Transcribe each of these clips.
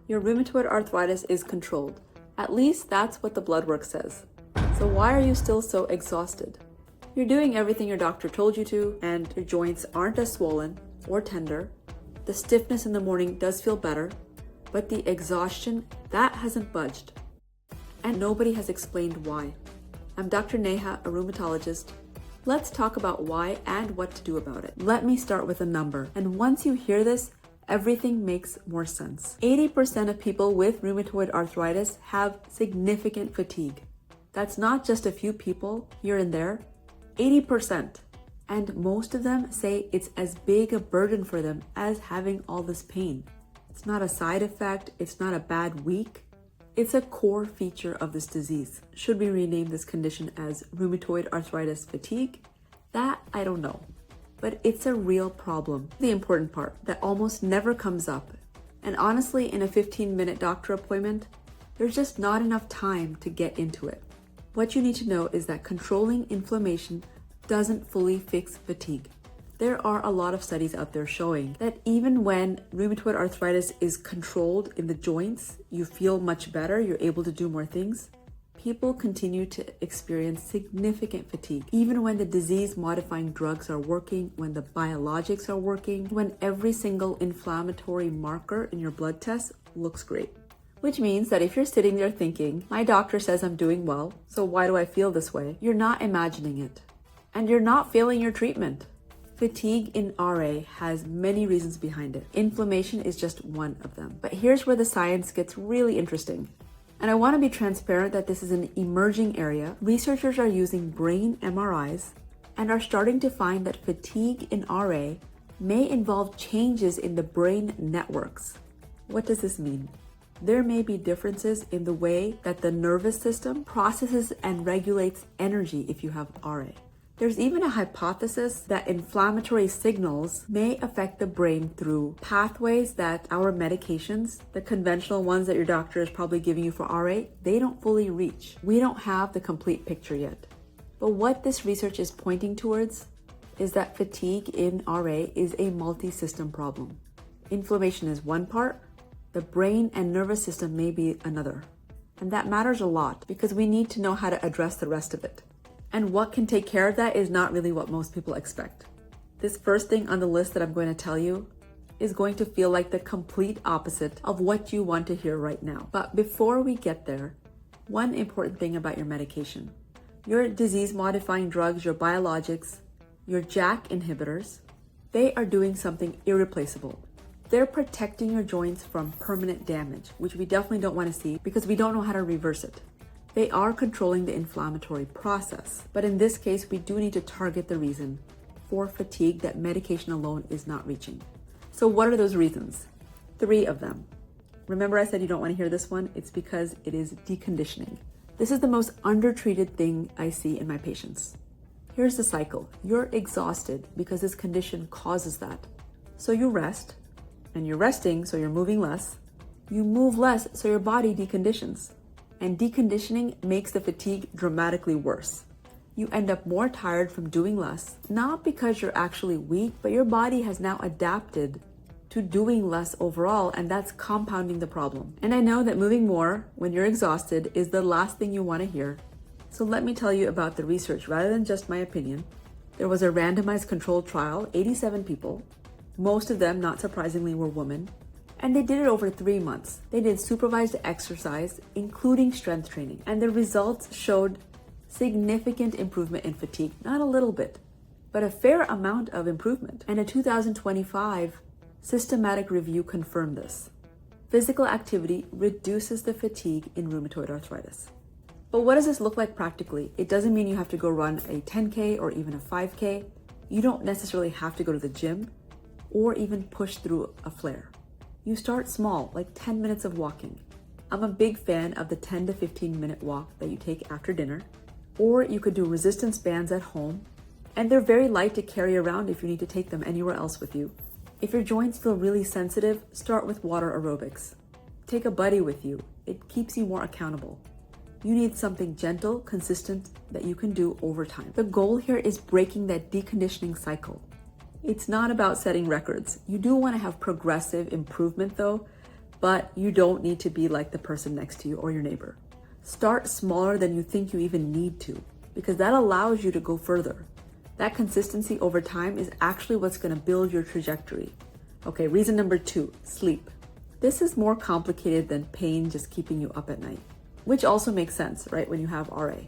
Your rheumatoid arthritis is controlled. At least that's what the blood work says. So why are you still so exhausted? You're doing everything your doctor told you to, and your joints aren't as swollen or tender. The stiffness in the morning does feel better, but the exhaustion, that hasn't budged. And nobody has explained why. I'm Dr. Neha, a rheumatologist. Let's talk about why and what to do about it. Let me start with a number, and once you hear this, everything makes more sense. 80% of people with rheumatoid arthritis have significant fatigue. That's not just a few people here and there, 80%. And most of them say it's as big a burden for them as having all this pain. It's not a side effect, it's not a bad week. It's a core feature of this disease. Should we rename this condition as rheumatoid arthritis fatigue? That I don't know. But it's a real problem. The important part that almost never comes up. And honestly, in a 15-minute doctor appointment, there's just not enough time to get into it. What you need to know is that controlling inflammation doesn't fully fix fatigue. There are a lot of studies out there showing that even when rheumatoid arthritis is controlled in the joints, you feel much better, you're able to do more things. People continue to experience significant fatigue, even when the disease-modifying drugs are working, when the biologics are working, when every single inflammatory marker in your blood test looks great. Which means that if you're sitting there thinking, my doctor says I'm doing well, so why do I feel this way? You're not imagining it. And you're not failing your treatment. Fatigue in RA has many reasons behind it. Inflammation is just one of them. But here's where the science gets really interesting. And I want to be transparent that this is an emerging area. Researchers are using brain MRIs and are starting to find that fatigue in RA may involve changes in the brain networks. What does this mean? There may be differences in the way that the nervous system processes and regulates energy if you have RA. There's even a hypothesis that inflammatory signals may affect the brain through pathways that our medications, the conventional ones that your doctor is probably giving you for RA, they don't fully reach. We don't have the complete picture yet. But what this research is pointing towards is that fatigue in RA is a multi-system problem. Inflammation is one part, the brain and nervous system may be another. And that matters a lot because we need to know how to address the rest of it. And what can take care of that is not really what most people expect. This first thing on the list that I'm going to tell you is going to feel like the complete opposite of what you want to hear right now. But before we get there, one important thing about your medication. Your disease-modifying drugs, your biologics, your JAK inhibitors, they are doing something irreplaceable. They're protecting your joints from permanent damage, which we definitely don't want to see because we don't know how to reverse it. They are controlling the inflammatory process, but in this case, we do need to target the reason for fatigue that medication alone is not reaching. So what are those reasons? 3 of them. Remember I said you don't want to hear this one? It's because it is deconditioning. This is the most undertreated thing I see in my patients. Here's the cycle. You're exhausted because this condition causes that. So you rest, and you're resting, so you're moving less. You move less, so your body deconditions. And deconditioning makes the fatigue dramatically worse. You end up more tired from doing less, not because you're actually weak, but your body has now adapted to doing less overall, and that's compounding the problem. And I know that moving more when you're exhausted is the last thing you want to hear. So let me tell you about the research rather than just my opinion. There was a randomized controlled trial, 87 people. Most of them, not surprisingly, were women. And they did it over 3 months. They did supervised exercise, including strength training. And the results showed significant improvement in fatigue. Not a little bit, but a fair amount of improvement. And a 2025 systematic review confirmed this. Physical activity reduces the fatigue in rheumatoid arthritis. But what does this look like practically? It doesn't mean you have to go run a 10K or even a 5K. You don't necessarily have to go to the gym or even push through a flare. You start small, like 10 minutes of walking. I'm a big fan of the 10 to 15 minute walk that you take after dinner, or you could do resistance bands at home, and they're very light to carry around if you need to take them anywhere else with you. If your joints feel really sensitive, start with water aerobics. Take a buddy with you. It keeps you more accountable. You need something gentle, consistent that you can do over time. The goal here is breaking that deconditioning cycle. It's not about setting records. You do want to have progressive improvement though, but you don't need to be like the person next to you or your neighbor. Start smaller than you think you even need to, because that allows you to go further. That consistency over time is actually what's going to build your trajectory. Okay, reason number 2, sleep. This is more complicated than pain just keeping you up at night, which also makes sense, right, when you have RA.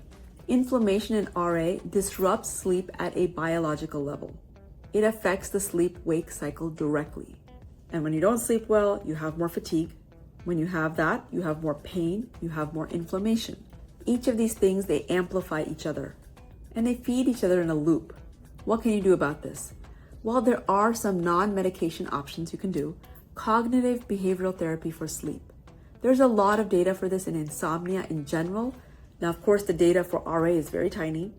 Inflammation in RA disrupts sleep at a biological level. It affects the sleep-wake cycle directly. And when you don't sleep well, you have more fatigue. When you have that, you have more pain, you have more inflammation. Each of these things, they amplify each other and they feed each other in a loop. What can you do about this? While there are some non-medication options you can do, cognitive behavioral therapy for sleep. There's a lot of data for this in insomnia in general. Now, of course, the data for RA is very tiny,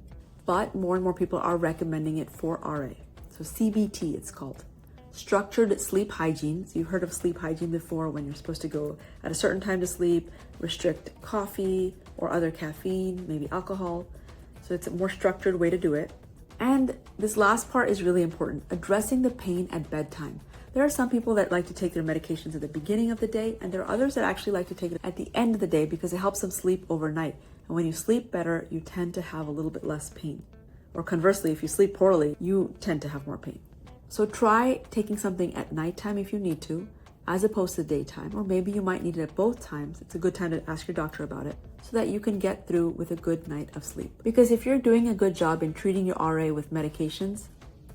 but more and more people are recommending it for RA. So CBT, it's called. Structured sleep hygiene. So you've heard of sleep hygiene before, when you're supposed to go at a certain time to sleep, restrict coffee or other caffeine, maybe alcohol. So it's a more structured way to do it. And this last part is really important, addressing the pain at bedtime. There are some people that like to take their medications at the beginning of the day, and there are others that actually like to take it at the end of the day because it helps them sleep overnight. And when you sleep better, you tend to have a little bit less pain. Or conversely, if you sleep poorly, you tend to have more pain. So try taking something at nighttime if you need to, as opposed to daytime, or maybe you might need it at both times. It's a good time to ask your doctor about it so that you can get through with a good night of sleep. Because if you're doing a good job in treating your RA with medications,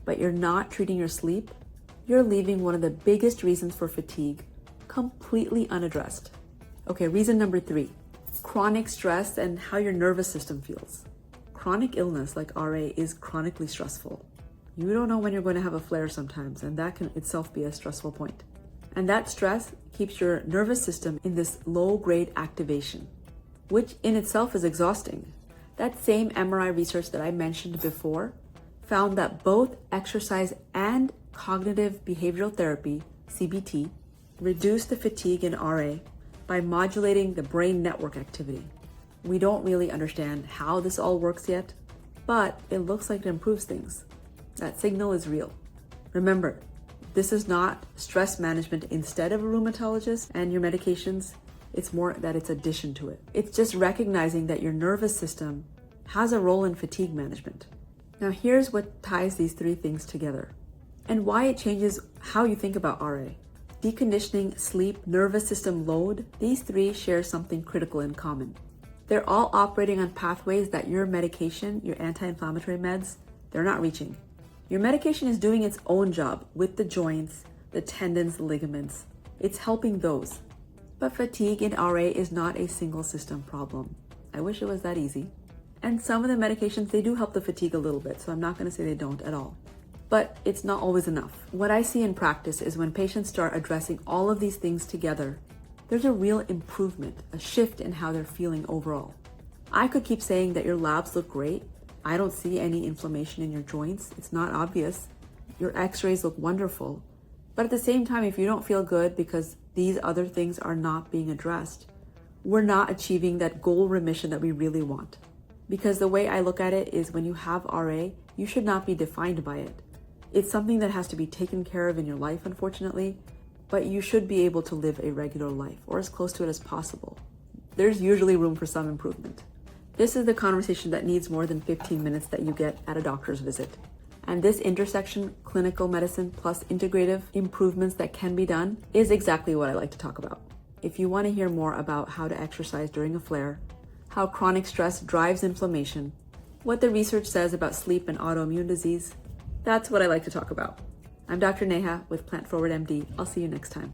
but you're not treating your sleep, you're leaving one of the biggest reasons for fatigue completely unaddressed. Okay, reason number 3, chronic stress and how your nervous system feels. Chronic illness like RA is chronically stressful. You don't know when you're going to have a flare sometimes, and that can itself be a stressful point. And that stress keeps your nervous system in this low-grade activation, which in itself is exhausting. That same MRI research that I mentioned before found that both exercise and cognitive behavioral therapy, CBT, reduce the fatigue in RA by modulating the brain network activity. We don't really understand how this all works yet, but it looks like it improves things. That signal is real. Remember, this is not stress management instead of a rheumatologist and your medications. It's more that it's addition to it. It's just recognizing that your nervous system has a role in fatigue management. Now here's what ties these 3 things together and why it changes how you think about RA. Deconditioning, sleep, nervous system load, these 3 share something critical in common. They're all operating on pathways that your medication, your anti-inflammatory meds, they're not reaching. Your medication is doing its own job with the joints, the tendons, the ligaments. It's helping those. But fatigue in RA is not a single system problem. I wish it was that easy. And some of the medications, they do help the fatigue a little bit, so I'm not going to say they don't at all. But it's not always enough. What I see in practice is when patients start addressing all of these things together, there's a real improvement, a shift in how they're feeling overall. I could keep saying that your labs look great. I don't see any inflammation in your joints. It's not obvious. Your x-rays look wonderful. But at the same time, if you don't feel good because these other things are not being addressed, we're not achieving that goal remission that we really want. Because the way I look at it is when you have RA, you should not be defined by it. It's something that has to be taken care of in your life, unfortunately, but you should be able to live a regular life or as close to it as possible. There's usually room for some improvement. This is the conversation that needs more than 15 minutes that you get at a doctor's visit. And this intersection, clinical medicine plus integrative improvements that can be done, is exactly what I like to talk about. If you want to hear more about how to exercise during a flare, how chronic stress drives inflammation, what the research says about sleep and autoimmune disease, that's what I like to talk about. I'm Dr. Neha with Plant Forward MD. I'll see you next time.